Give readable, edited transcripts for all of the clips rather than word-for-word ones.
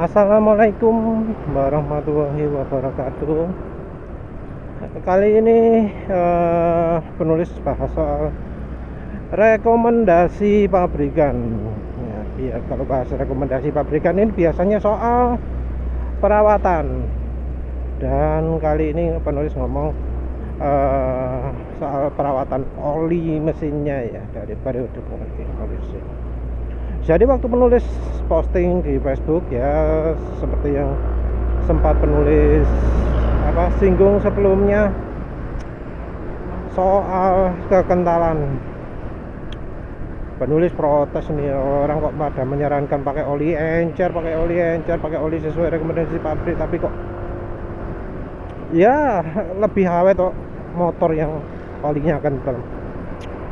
Assalamualaikum warahmatullahi wabarakatuh. Kali ini penulis bahas soal rekomendasi pabrikan. Ya, kalau bahas rekomendasi pabrikan ini biasanya soal perawatan. Dan kali ini penulis ngomong soal perawatan oli mesinnya ya, dari periode polisi. Jadi waktu penulis posting di Facebook ya, seperti yang sempat penulis singgung sebelumnya soal kekentalan, penulis protes nih, orang kok pada menyarankan pakai oli encer, pakai oli sesuai rekomendasi pabrik, tapi kok ya lebih awet kok motor yang olinya kental.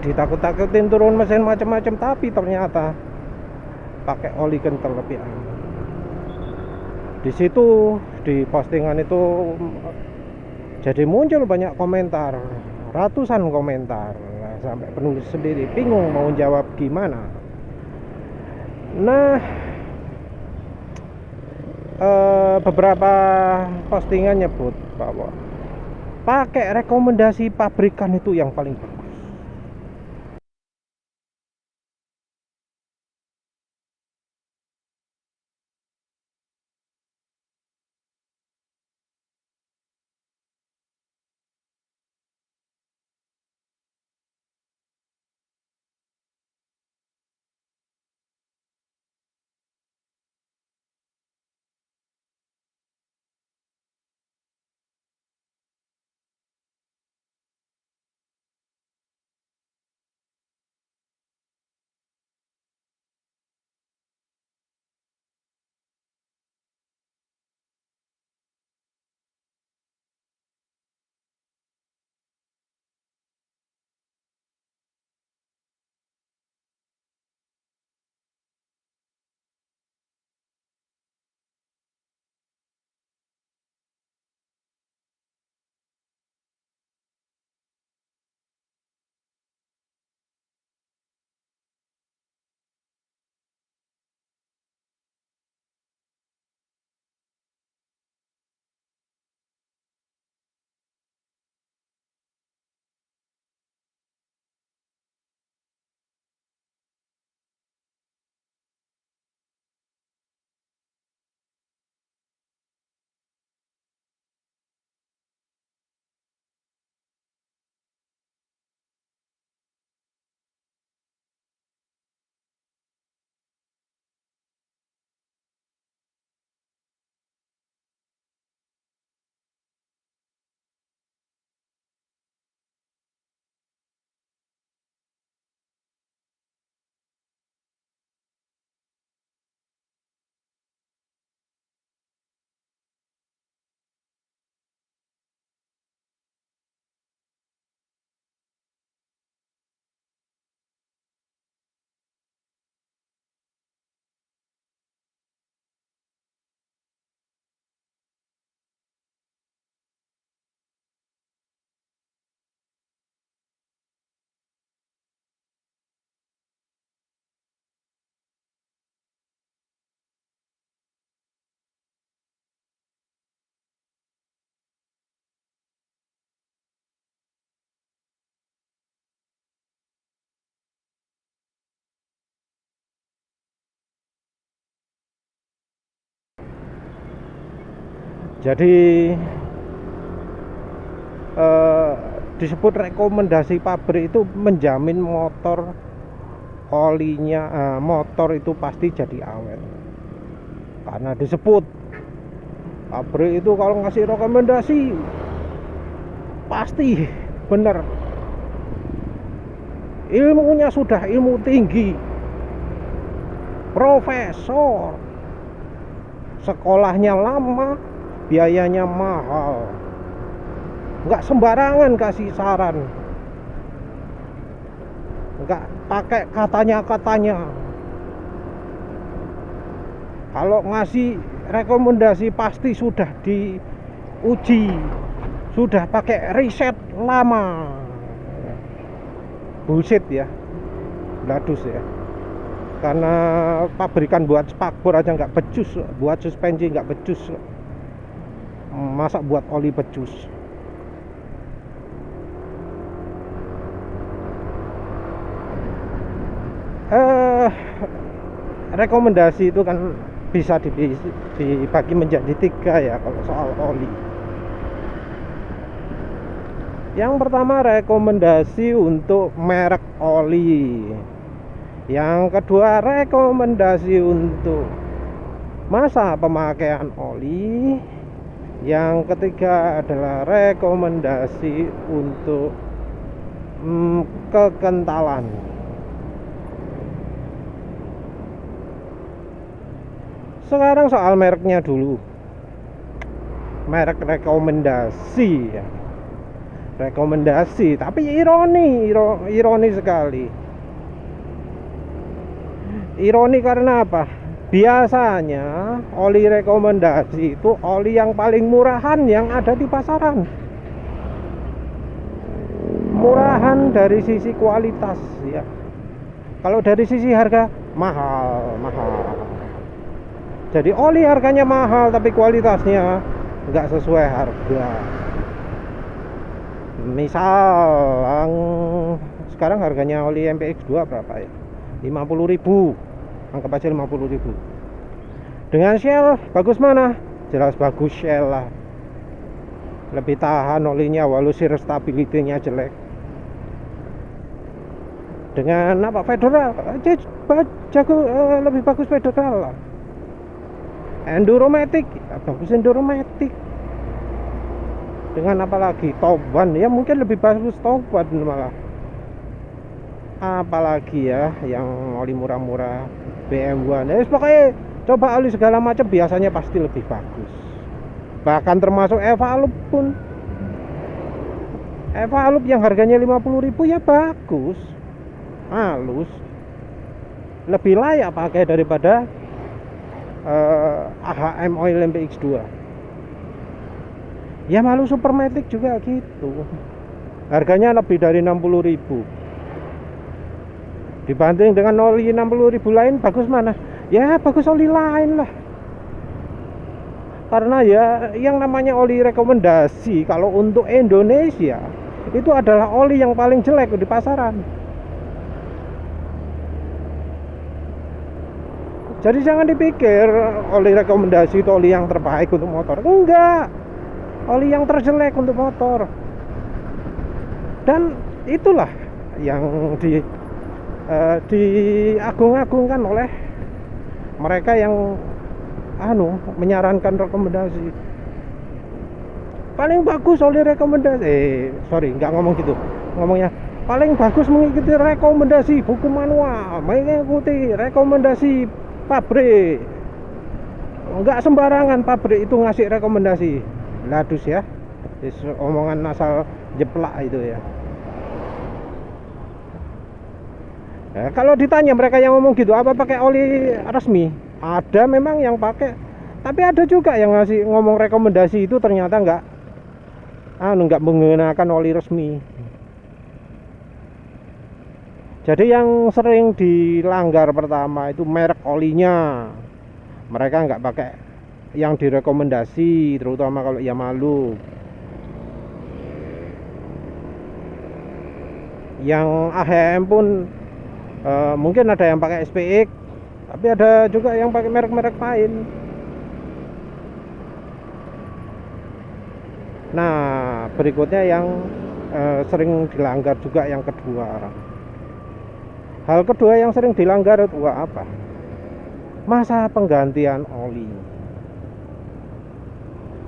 Ditakut-takutin turun mesin macam-macam, tapi ternyata pakai oli kental lebih aman. Di situ, di postingan itu jadi muncul banyak komentar, ratusan komentar. Nah, sampai penulis sendiri bingung mau jawab gimana. Nah, beberapa postingan nyebut bahwa pakai rekomendasi pabrikan itu yang paling bagus. Jadi disebut rekomendasi pabrik itu menjamin motor olinya, motor itu pasti jadi awet, karena disebut pabrik itu kalau ngasih rekomendasi pasti bener, ilmunya sudah ilmu tinggi, profesor, sekolahnya lama, biayanya mahal, nggak sembarangan kasih saran, nggak pakai katanya. Kalau ngasih rekomendasi pasti sudah diuji, sudah pakai riset lama. Bullshit ya, ladus ya. karena pabrikan buat spakbor aja nggak becus, buat suspensi nggak becus, masa buat oli becus. Rekomendasi itu kan bisa dibagi menjadi 3 ya kalau soal oli. Yang pertama rekomendasi untuk merek oli. Yang kedua rekomendasi untuk masa pemakaian oli. Yang ketiga adalah rekomendasi untuk kekentalan. Sekarang soal mereknya dulu. Merek rekomendasi ya. Rekomendasi, tapi ironi sekali. Ironi karena apa? Biasanya oli rekomendasi itu oli yang paling murahan yang ada di pasaran. Murahan dari sisi kualitas ya. Kalau dari sisi harga mahal. Jadi oli harganya mahal tapi kualitasnya nggak sesuai harga. Misal sekarang harganya oli MPX2 berapa ya? 50.000. Anggap aja 50.000. Dengan Shell bagus mana? Jelas bagus Shell lah. Lebih tahan olinya walau shear stability-nya jelek. Dengan apa? Federal jago, lebih bagus Federal lah. Enduromatic ya, bagus Enduromatic. Dengan apa lagi? Top One ya, mungkin lebih bagus Top One malah. Apalagi ya yang oli murah-murah BMW. Nah, pokoknya coba oli segala macam biasanya pasti lebih bagus. Bahkan termasuk Evalup pun. Evalup yang harganya 50.000 ya bagus. Halus. Lebih layak pakai daripada AHM Oil MPX2. Ya malu Supermatic juga gitu. Harganya lebih dari 60.000. Dibanding dengan oli 60.000 lain bagus mana? Ya bagus oli lain lah. Karena ya yang namanya oli rekomendasi kalau untuk Indonesia itu adalah oli yang paling jelek di pasaran. Jadi jangan dipikir oli rekomendasi itu oli yang terbaik untuk motor. Enggak. Oli yang terjelek untuk motor. Dan itulah yang diagung-agungkan oleh mereka yang menyarankan rekomendasi. Paling bagus oli rekomendasi. Nggak ngomong gitu. Ngomongnya paling bagus mengikuti rekomendasi buku manual, mengikuti rekomendasi pabrik. Enggak sembarangan pabrik itu ngasih rekomendasi. Ladus ya. Omongan asal jeplak itu ya. Nah, kalau ditanya mereka yang ngomong gitu, apa pakai oli resmi? Ada memang yang pakai, tapi ada juga yang ngasih ngomong rekomendasi itu ternyata enggak menggunakan oli resmi. Jadi yang sering dilanggar pertama itu merek olinya. Mereka nggak pakai yang direkomendasi, terutama kalau Yamaluk. Yang AHM pun mungkin ada yang pakai SPX, tapi ada juga yang pakai merek-merek lain. Nah, berikutnya yang sering dilanggar juga yang kedua. Hal kedua yang sering dilanggar itu apa? Masa penggantian oli.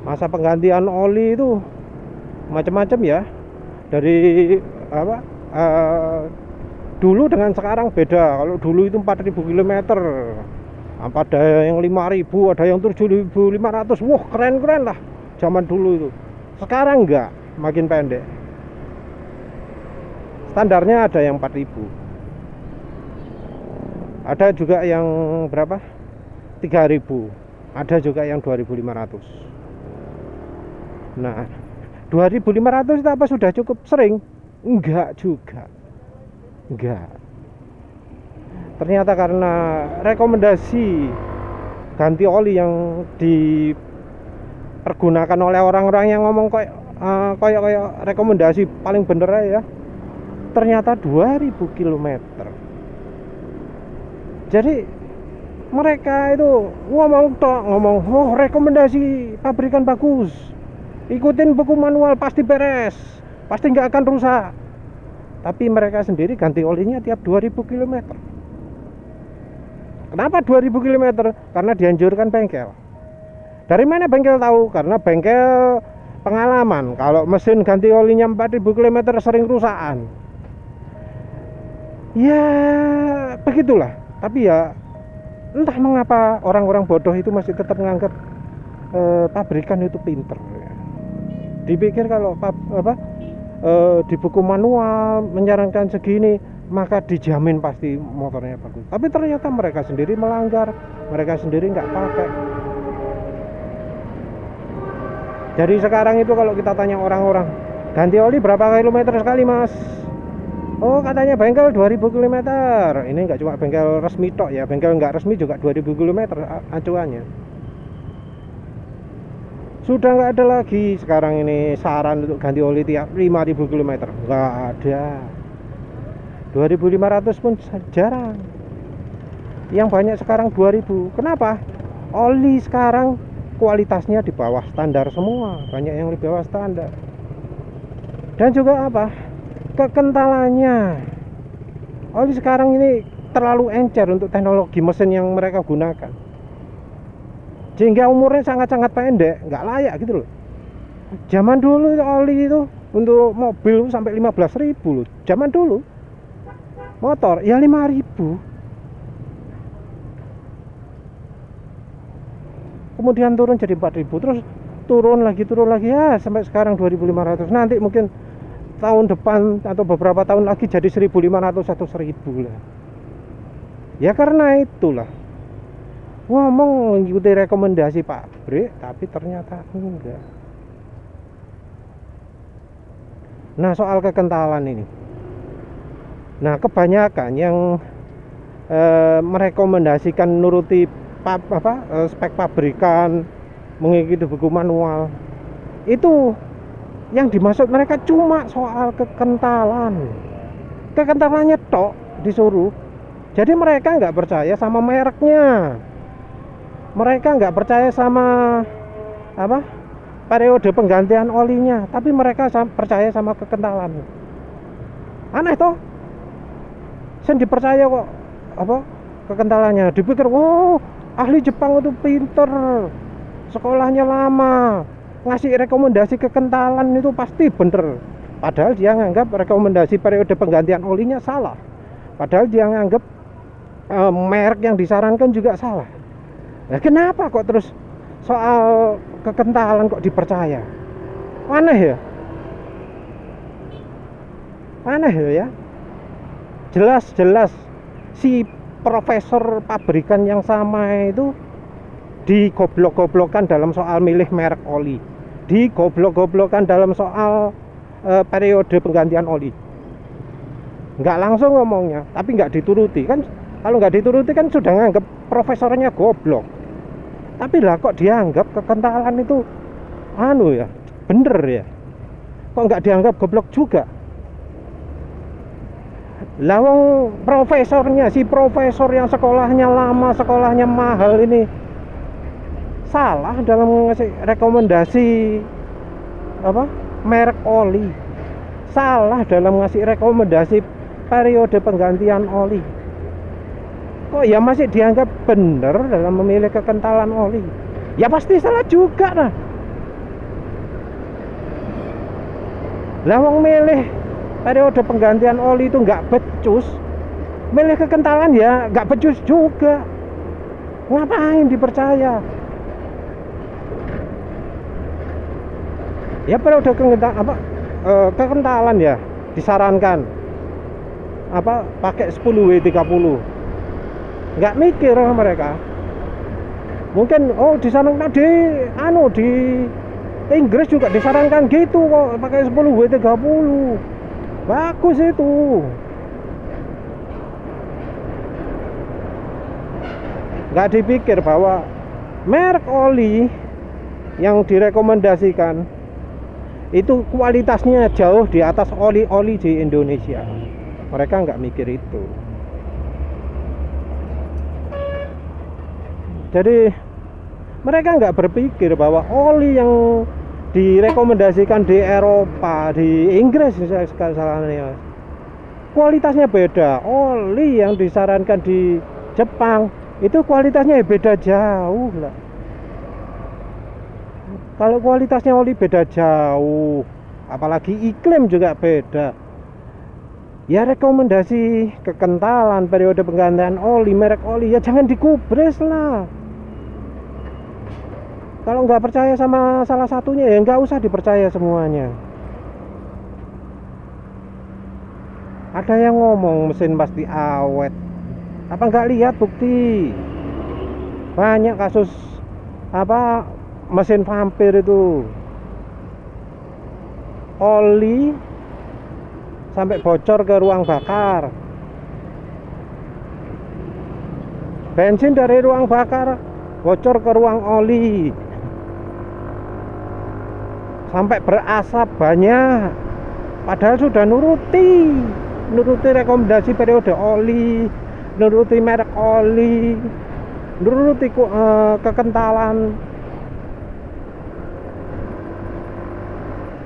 Masa penggantian oli itu macam-macam ya. Dari dulu dengan sekarang beda. Kalau dulu itu 4.000 km. Ada yang 5.000, ada yang 7.500. Wah, keren-keren lah zaman dulu itu. Sekarang enggak, makin pendek. Standarnya ada yang 4.000. Ada juga yang berapa? 3.000. Ada juga yang 2.500. Nah, 2.500 itu apa sudah cukup sering? Enggak juga. Enggak. Ternyata karena rekomendasi ganti oli yang dipergunakan oleh orang-orang yang ngomong kayak rekomendasi paling bener ya, ternyata 2000 km. Jadi mereka itu ngomong oh rekomendasi pabrikan bagus, ikutin buku manual pasti beres, pasti nggak akan rusak. Tapi mereka sendiri ganti olinya tiap 2000 km. Kenapa 2000 km? Karena dianjurkan bengkel. Dari mana bengkel tahu? Karena bengkel pengalaman. Kalau mesin ganti olinya 4000 km sering rusakan. Ya begitulah. Tapi ya entah mengapa orang-orang bodoh itu masih tetap menganggap pabrikan itu pinter. Dipikir kalau di buku manual menyarankan segini, maka dijamin pasti motornya bagus. Tapi ternyata mereka sendiri melanggar, mereka sendiri nggak pakai. Jadi sekarang itu kalau kita tanya orang-orang, ganti oli berapa kilometer sekali mas? Oh katanya bengkel 2000 km. Ini nggak cuma bengkel resmi tok ya, bengkel nggak resmi juga 2000 km acuannya. Sudah nggak ada lagi sekarang ini saran untuk ganti oli tiap 5000 km. Nggak ada. 2500 pun jarang. Yang banyak sekarang 2000. Kenapa? Oli sekarang kualitasnya di bawah standar semua. Banyak yang di bawah standar. Dan juga apa? Kekentalannya. Oli sekarang ini terlalu encer untuk teknologi mesin yang mereka gunakan. Sehingga umurnya sangat-sangat pendek, nggak layak gitu loh. Zaman dulu oli itu untuk mobil sampai 15.000 loh. Zaman dulu. Motor ya 5.000. Kemudian turun jadi 4.000, terus turun lagi ya sampai sekarang 2.500. Nanti mungkin tahun depan atau beberapa tahun lagi jadi 1.500 atau 1.000 lah. Ya karena itulah ngomong mengikuti rekomendasi pabrik, tapi ternyata enggak. Nah soal kekentalan ini, nah kebanyakan yang merekomendasikan nuruti spek pabrikan, mengikuti buku manual, itu yang dimaksud mereka cuma soal kekentalannya tok disuruh. Jadi mereka nggak percaya sama mereknya, mereka nggak percaya sama periode penggantian olinya, tapi mereka percaya sama kekentalan. Aneh toh? Sen dipercaya kok kekentalannya. Dipikir ahli Jepang itu pinter, sekolahnya lama, ngasih rekomendasi kekentalan itu pasti bener. Padahal dia nganggap rekomendasi periode penggantian olinya salah. Padahal dia nganggap merek yang disarankan juga salah. Nah, kenapa kok terus soal kekentalan kok dipercaya? Aneh ya. Jelas si profesor pabrikan yang sama itu digoblok-goblokkan dalam soal milih merek oli, digoblok-goblokkan dalam soal periode penggantian oli. Nggak langsung ngomongnya, tapi nggak dituruti kan. Kalau nggak dituruti kan sudah nganggap profesornya goblok. Tapi lah kok dianggap kekentalan itu bener ya, kok nggak dianggap goblok juga? Lawang profesornya, si profesor yang sekolahnya lama, sekolahnya mahal ini salah dalam ngasih rekomendasi merek oli, salah dalam ngasih rekomendasi periode penggantian oli. Kok ya masih dianggap benar dalam memilih kekentalan oli? Ya pasti salah juga lah. Lawang milih periode penggantian oli itu nggak becus, milih kekentalan ya nggak becus juga. Ngapain dipercaya? Ya periode kekentalan ya disarankan pakai 10W30. Nggak mikir mereka. Mungkin di sana di Inggris juga disarankan gitu kok, pakai 10W30. Bagus itu. nggak dipikir bahwa merek oli yang direkomendasikan itu kualitasnya jauh di atas oli-oli di Indonesia. Mereka nggak mikir itu. Jadi mereka nggak berpikir bahwa oli yang direkomendasikan di Eropa, di Inggris misalnya, kualitasnya beda. Oli yang disarankan di Jepang itu kualitasnya beda jauh lah. Kalau kualitasnya oli beda jauh, apalagi iklim juga beda, ya rekomendasi kekentalan, periode penggantian oli, merek oli, ya jangan digubris lah. Kalau nggak percaya sama salah satunya, ya nggak usah dipercaya semuanya. Ada yang ngomong mesin pasti awet, apa nggak lihat bukti? Banyak kasus mesin vampir itu, oli sampai bocor ke ruang bakar, bensin dari ruang bakar bocor ke ruang oli, sampai berasap banyak, padahal sudah nuruti rekomendasi periode oli, nuruti merek oli, nuruti kekentalan.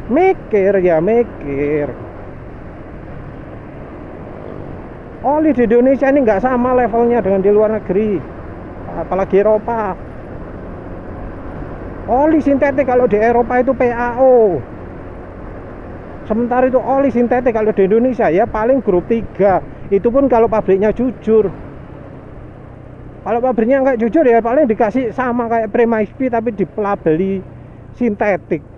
Mikir. Oli di Indonesia ini nggak sama levelnya dengan di luar negeri, apalagi Eropa. Oli sintetik kalau di Eropa itu PAO, sementara itu oli sintetik kalau di Indonesia ya paling grup 3. Itu pun kalau pabriknya jujur. Kalau pabriknya nggak jujur ya paling dikasih sama kayak Prima XP tapi dipelabeli sintetik.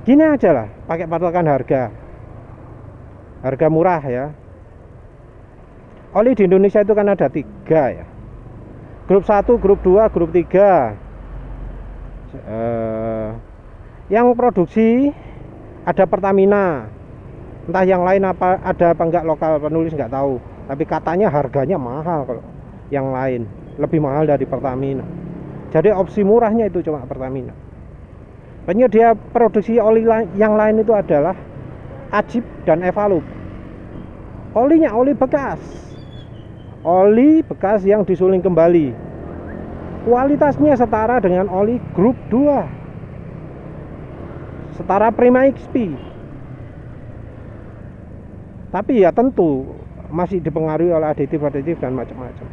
Gini aja lah, pakai patokan harga murah ya. Oli di Indonesia itu kan ada 3 ya, grup 1, grup 2, grup 3. Yang produksi ada Pertamina, entah yang lain ada apa enggak, lokal penulis nggak tahu, tapi katanya harganya mahal. Kalau yang lain lebih mahal dari Pertamina, jadi opsi murahnya itu cuma Pertamina. Penyedia produksi oli yang lain itu adalah Ajib dan Evalup. Olinya oli bekas yang disuling kembali, kualitasnya setara dengan oli grup 2, setara Prima XP, tapi ya tentu masih dipengaruhi oleh aditif dan macam-macam.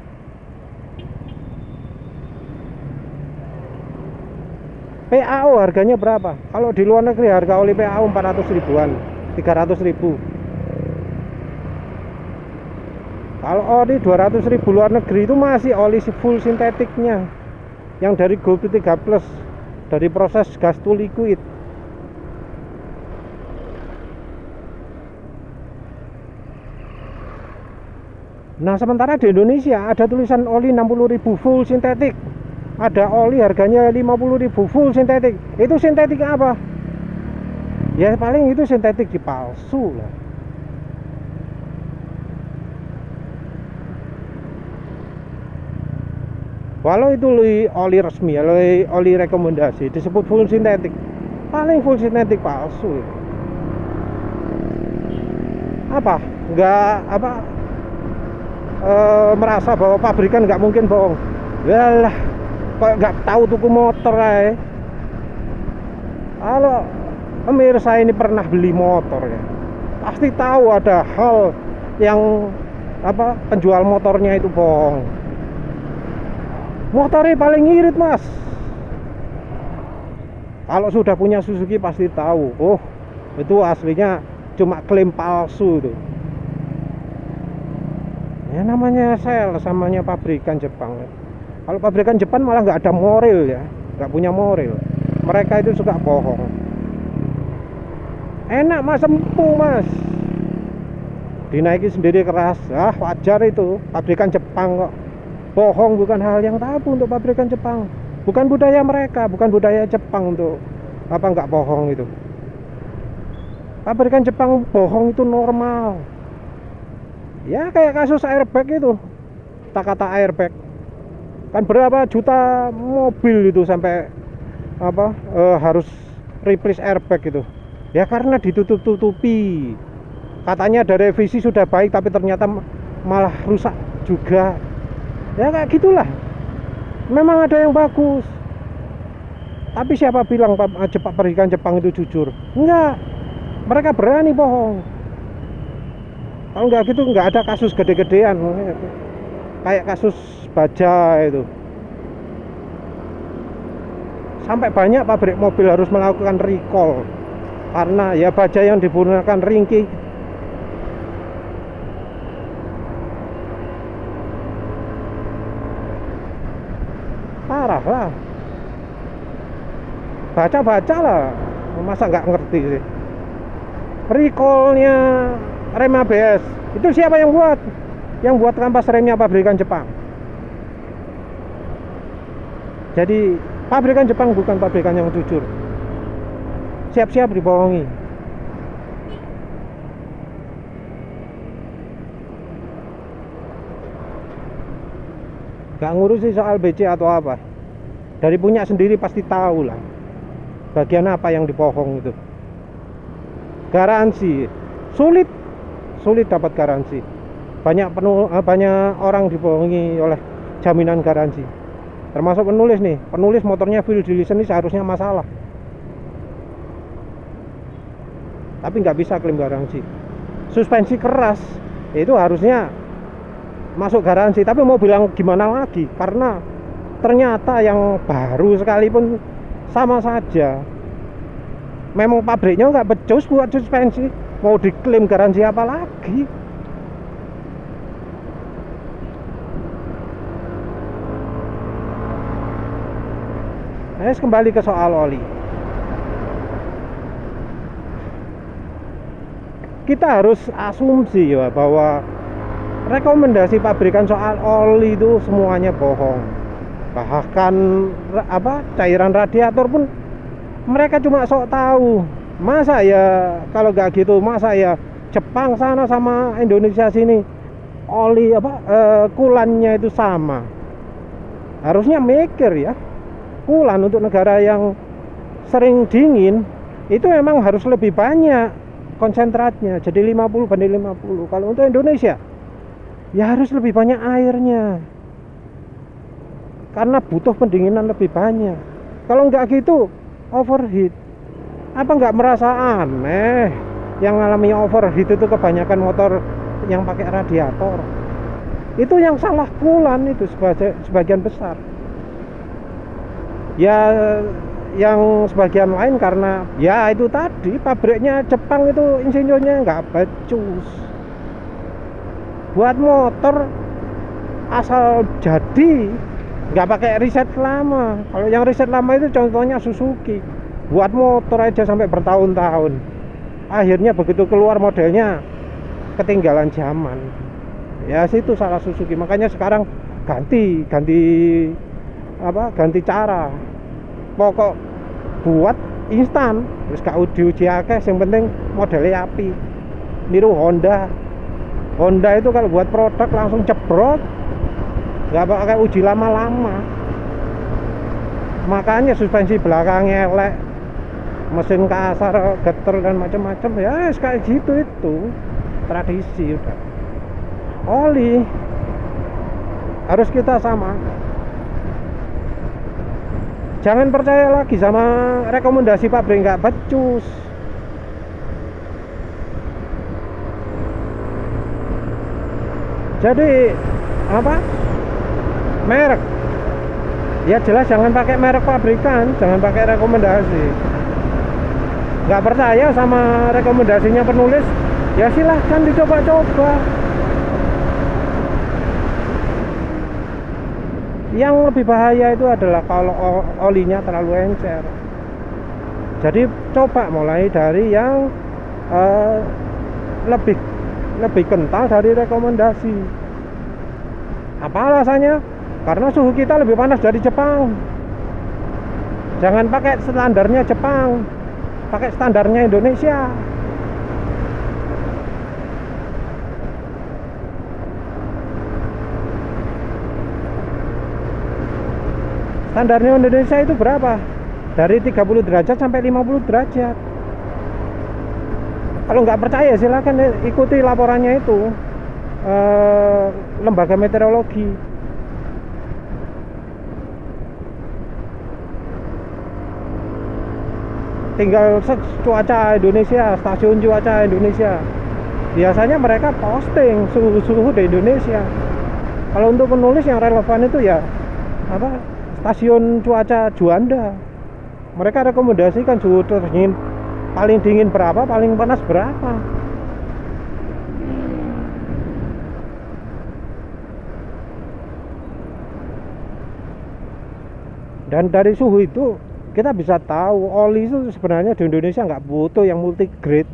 PAO harganya berapa? Kalau di luar negeri harga oli PAO 400 ribuan, 300 ribu. Kalau oli 200 ribu luar negeri itu masih oli full sintetiknya, yang dari grup 3+, dari proses gas to liquid. Nah sementara di Indonesia ada tulisan oli 60 ribu full sintetik, ada oli harganya 50 ribu full sintetik. Itu sintetik apa? Ya paling itu sintetik palsu lah. Walau itu oli resmi, oli rekomendasi disebut full sintetik, paling full sintetik palsu. Apa? Merasa bahwa pabrikan nggak mungkin bohong. Yalah, kok nggak tahu tuku motor aja. Kalau pemirsa ini pernah beli motor ya, pasti tahu ada hal yang penjual motornya itu bohong. Motornya paling irit mas. Kalau sudah punya Suzuki pasti tahu, oh itu aslinya cuma klaim palsu itu. Ya namanya sales, namanya pabrikan Jepang. Kalau pabrikan Jepang malah nggak ada moral ya, nggak punya moral. Mereka itu suka bohong. Enak mas, empuk mas, dinaiki sendiri keras. Wajar itu, pabrikan Jepang kok. Bohong bukan hal yang tabu untuk pabrikan Jepang. Bukan budaya mereka, bukan budaya Jepang untuk nggak bohong itu. Pabrikan Jepang bohong itu normal. Ya kayak kasus airbag itu, tak kata airbag kan berapa juta mobil itu sampai harus replace airbag itu ya karena ditutup-tutupi. Katanya ada revisi sudah baik tapi ternyata malah rusak juga. Ya kayak gitulah. Memang ada yang bagus. Tapi siapa bilang pabrikan Jepang itu jujur? Enggak. Mereka berani bohong. Kalau enggak gitu enggak ada kasus gede-gedean. Kayak kasus baja itu. Sampai banyak pabrik mobil harus melakukan recall karena ya baja yang digunakan ringkih. Parah lah. Baca-baca lah. Masa nggak ngerti sih. Recallnya rem ABS itu siapa yang buat? Yang buat kampas remnya pabrikan Jepang. Jadi pabrikan Jepang bukan pabrikan yang jujur. Siap-siap dibohongi. Gak ngurusi soal BC atau apa. Dari punya sendiri pasti tahu lah bagian apa yang dibohong itu. Garansi sulit dapat garansi. Banyak orang dibohongi oleh jaminan garansi. Termasuk penulis motornya full di ini seharusnya masalah. Tapi nggak bisa klaim garansi. Suspensi keras itu harusnya masuk garansi, tapi mau bilang gimana lagi karena ternyata yang baru sekalipun sama saja. Memang pabriknya nggak becus buat suspensi, mau diklaim garansi apa lagi? Kembali ke soal oli. Kita harus asumsi ya bahwa rekomendasi pabrikan soal oli itu semuanya bohong. Bahkan cairan radiator pun mereka cuma sok tahu. Masa ya kalau nggak gitu, masa ya Jepang sana sama Indonesia sini oli kulannya itu sama. Harusnya mikir ya. Kulan untuk negara yang sering dingin itu memang harus lebih banyak konsentratnya, jadi 50/50. Kalau untuk Indonesia ya harus lebih banyak airnya karena butuh pendinginan lebih banyak. Kalau nggak gitu overheat. Apa nggak merasa aneh yang ngalami overheat itu kebanyakan motor yang pakai radiator? Itu yang salah kulan itu sebagian besar. Ya yang sebagian lain karena ya itu tadi pabriknya Jepang itu insinyurnya nggak becus. Buat motor asal jadi, nggak pakai riset lama. Kalau yang riset lama itu contohnya Suzuki, buat motor aja sampai bertahun-tahun. Akhirnya begitu keluar modelnya ketinggalan zaman. Ya situ salah Suzuki. Makanya sekarang ganti cara. Pokok buat instan, terus gak diuji akeh, yang penting modelnya api. Niru Honda itu kalau buat produk langsung cebrot, nggak pakai uji lama-lama. Makanya suspensi belakang elek, mesin kasar, geter dan macam-macam. Ya kayak gitu, itu tradisi udah. Oli harus kita sama. Jangan percaya lagi sama rekomendasi pabrik nggak becus. Jadi merek ya jelas jangan pakai merek pabrikan, jangan pakai rekomendasi. Nggak percaya sama rekomendasinya penulis, ya silahkan dicoba-coba. Yang lebih bahaya itu adalah kalau olinya terlalu encer. Jadi coba mulai dari yang lebih kental dari rekomendasi. Apa alasannya? Karena suhu kita lebih panas dari Jepang. Jangan pakai standarnya Jepang, pakai standarnya Indonesia. Standarnya Indonesia itu berapa? Dari 30 derajat sampai 50 derajat. Kalau nggak percaya silakan ikuti laporannya itu, lembaga meteorologi. Tinggal cuaca Indonesia, stasiun cuaca Indonesia, biasanya mereka posting suhu-suhu di Indonesia. Kalau untuk penulis yang relevan itu ya apa, stasiun cuaca Juanda, mereka rekomendasikan suhu dingin, paling dingin berapa, paling panas berapa. Dan dari suhu itu kita bisa tahu oli itu sebenarnya di Indonesia nggak butuh yang multi grade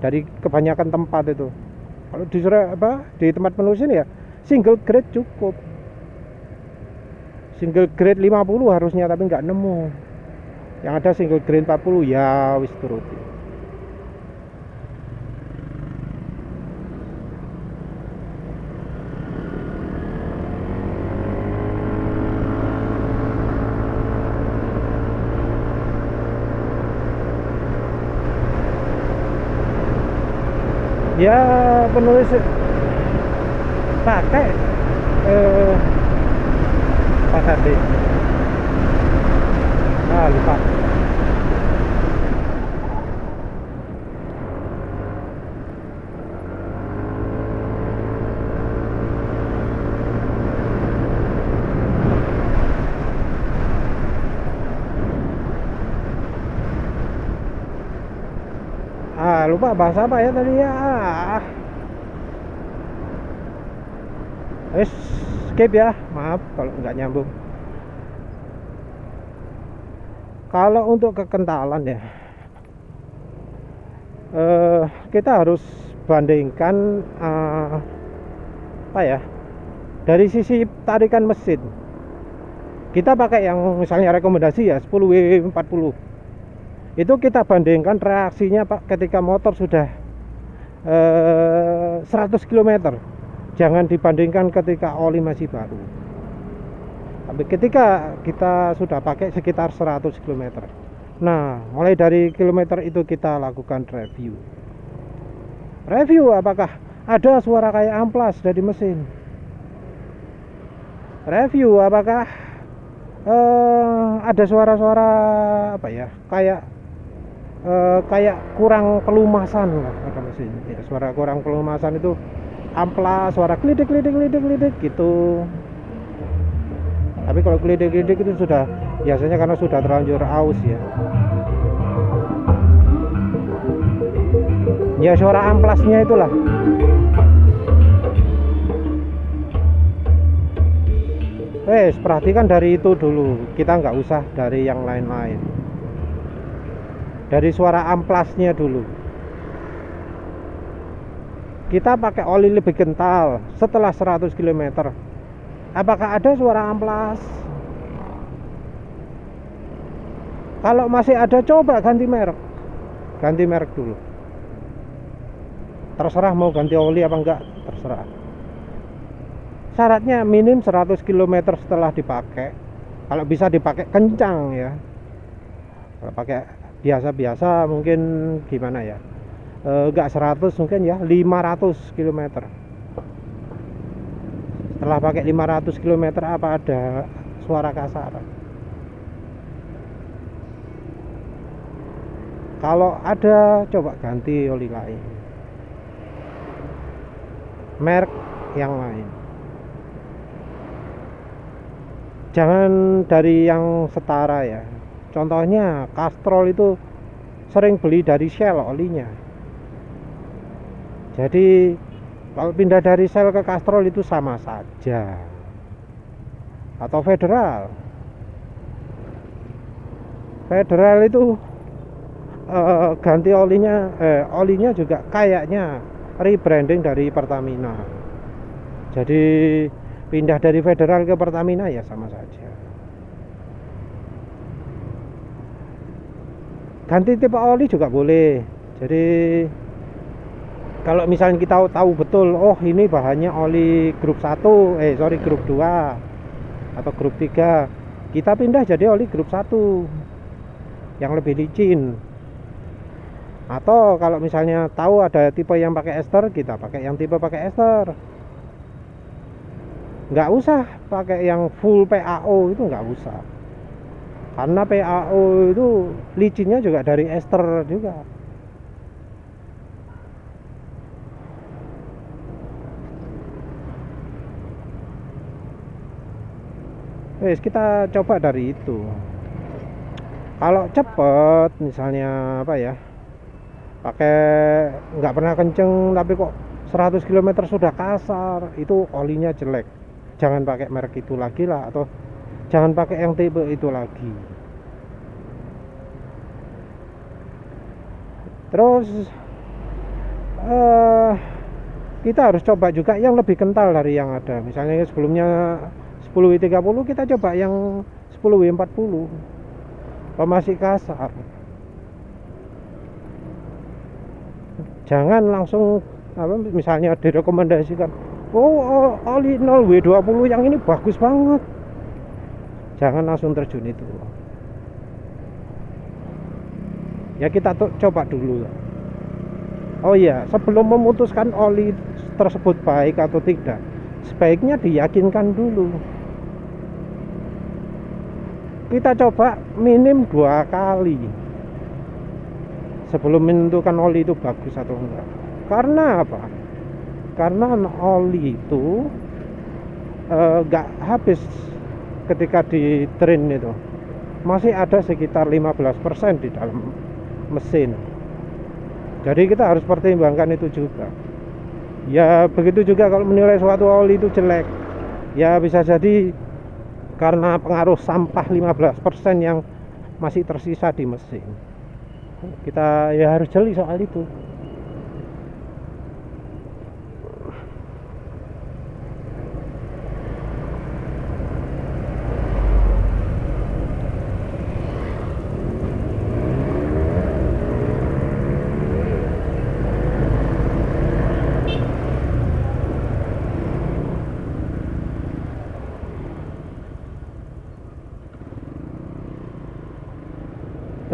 dari kebanyakan tempat itu. Kalau di di tempat penulisan ya single grade cukup. Single grade 50 harusnya, tapi nggak nemu. Yang ada single grade 40, ya wis turuti. Ya penulis pakai Pak Hadi. Lupa. Lupa bahasa apa ya tadi ya. Skip ya, maaf kalau nggak nyambung. Kalau untuk kekentalan ya, kita harus bandingkan apa ya, dari sisi tarikan mesin. Kita pakai yang misalnya rekomendasi ya 10W40. Itu kita bandingkan reaksinya Pak ketika motor sudah 100 km. Jangan dibandingkan ketika oli masih baru. Tapi ketika kita sudah pakai sekitar 100 km. Nah, mulai dari kilometer itu kita lakukan review. Review apakah ada suara kayak amplas dari mesin. Review apakah ada suara-suara apa ya, kayak kurang pelumasan lah pada mesin ya. Suara kurang pelumasan itu amplas, suara klidik gitu. Tapi kalau klidik itu sudah biasanya karena sudah terlanjur aus ya. Ya suara amplasnya itulah. Perhatikan dari itu dulu, kita nggak usah dari yang lain-lain. Dari suara amplasnya dulu. Kita pakai oli lebih kental setelah 100 km. Apakah ada suara amplas? Kalau masih ada, coba ganti merek. Ganti merek dulu. Terserah mau ganti oli apa enggak, terserah. Syaratnya minim 100 km setelah dipakai. Kalau bisa dipakai kencang ya. Kalau pakai biasa-biasa mungkin gimana ya, enggak 100 mungkin ya 500 km. Setelah pakai 500 km apa ada suara kasar? Kalau ada, coba ganti oli lain, merek yang lain. Jangan dari yang setara ya. Contohnya Castrol itu sering beli dari Shell olinya. Jadi kalau pindah dari Shell ke Castrol itu sama saja. Atau Federal. Federal itu ganti olinya juga kayaknya rebranding dari Pertamina. Jadi pindah dari Federal ke Pertamina ya sama saja. Ganti tipe oli juga boleh. Jadi kalau misalnya kita tahu betul, oh ini bahannya oli grup 1, grup 2 atau grup 3, kita pindah jadi oli grup 1 yang lebih licin. Atau kalau misalnya tahu ada tipe yang pakai ester, kita pakai yang tipe pakai ester. Nggak usah pakai yang full PAO, itu nggak usah, karena PAO itu licinnya juga dari ester juga. Wes, kita coba dari itu. Kalau cepet misalnya apa ya, pakai nggak pernah kenceng tapi kok 100 km sudah kasar, itu olinya jelek. Jangan pakai merek itu lagi lah, atau jangan pakai yang tipe itu lagi. Terus kita harus coba juga yang lebih kental dari yang ada. Misalnya sebelumnya 10W30, kita coba yang 10W40, masih kasar. Jangan langsung misalnya direkomendasikan, oh oli 0W20 yang ini bagus banget, jangan langsung terjun itu. Ya kita coba dulu. Oh iya, sebelum memutuskan oli tersebut baik atau tidak, sebaiknya diyakinkan dulu. Kita coba minim 2 kali sebelum menentukan oli itu bagus atau enggak. Karena apa? Karena oli itu enggak habis ketika di drain itu, masih ada sekitar 15% di dalam mesin. Jadi kita harus pertimbangkan itu juga. Ya begitu juga kalau menilai suatu oli itu jelek, ya bisa jadi karena pengaruh sampah 15% yang masih tersisa di mesin. Kita ya harus jeli soal itu.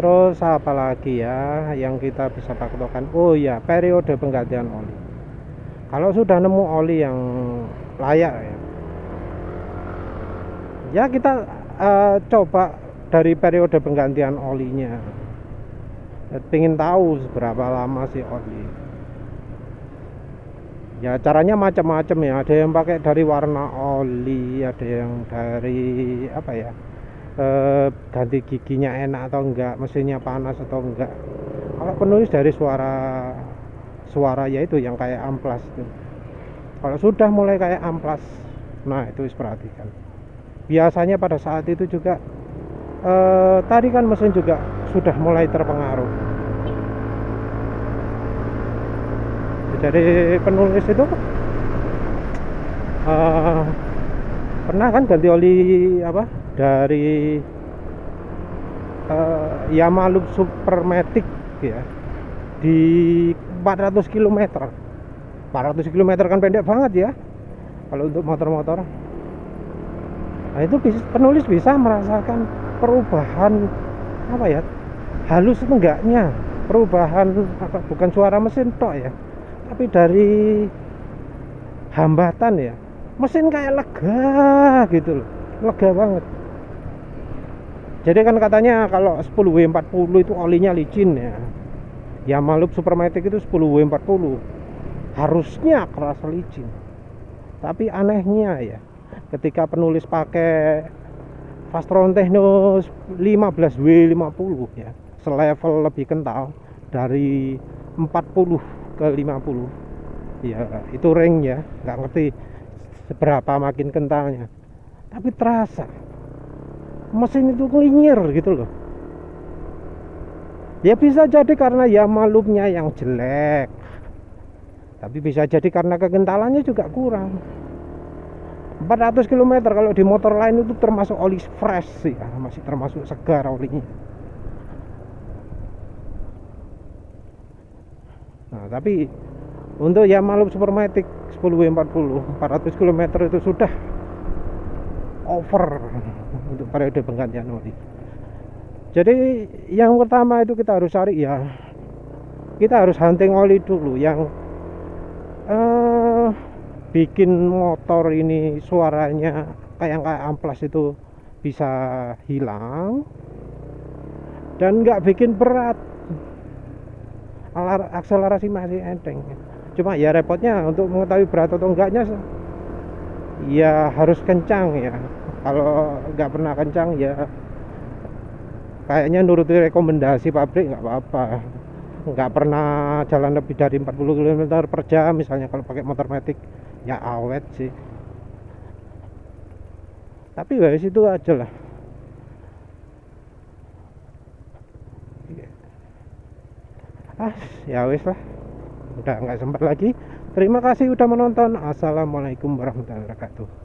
Terus apa lagi ya yang kita bisa patokan? Oh ya, periode penggantian oli. Kalau sudah nemu oli yang layak ya kita coba dari periode penggantian olinya. Pengen tahu seberapa lama sih oli. Ya caranya macam-macam ya. Ada yang pakai dari warna oli, ada yang dari apa ya, ganti giginya enak atau enggak, mesinnya panas atau enggak. Kalau penulis dari suara yaitu yang kayak amplas itu. Kalau sudah mulai kayak amplas, nah itu perhatikan. Biasanya pada saat itu juga tarikan mesin juga sudah mulai terpengaruh. Jadi penulis itu pernah kan ganti oli apa dari Yamaha Supermatic ya, di 400 km. 400 km kan pendek banget ya kalau untuk motor-motor. Nah itu penulis bisa merasakan perubahan apa ya, halus enggaknya, perubahan bukan suara mesin tok ya, tapi dari hambatan ya, mesin kayak lega gitu loh, lega banget. Jadi kan katanya kalau 10W40 itu olinya licin ya, Yamaha Supermatic itu 10W40 harusnya kerasa licin. Tapi anehnya ya, ketika penulis pakai Fastron Techno 15W50 ya, selevel lebih kental dari 40 ke 50 ya, itu ringnya nggak ngerti seberapa makin kentalnya, tapi terasa mesin itu ngelinyir gitu loh. Ya bisa jadi karena Yamaha loopnya yang jelek, tapi bisa jadi karena kekentalannya juga kurang. 400 km kalau di motor lain itu termasuk oli fresh sih ya, masih termasuk segar olinya. Nah tapi untuk Yamaha Supermatic 10W40 400 km itu sudah over untuk periode penggantian oli. Jadi yang pertama itu kita harus cari ya, kita harus hunting oli dulu yang bikin motor ini suaranya kayak amplas itu bisa hilang dan nggak bikin berat. Akselerasi masih enteng, cuma ya repotnya untuk mengetahui berat atau enggaknya ya harus kencang ya. Kalau nggak pernah kencang ya kayaknya nuruti rekomendasi pabrik nggak apa-apa. Nggak pernah jalan lebih dari 40 km per jam misalnya kalau pakai motor matic ya awet sih. Tapi guys itu aja lah. Ya wes lah, udah nggak sempat lagi. Terima kasih udah menonton. Assalamualaikum warahmatullahi wabarakatuh.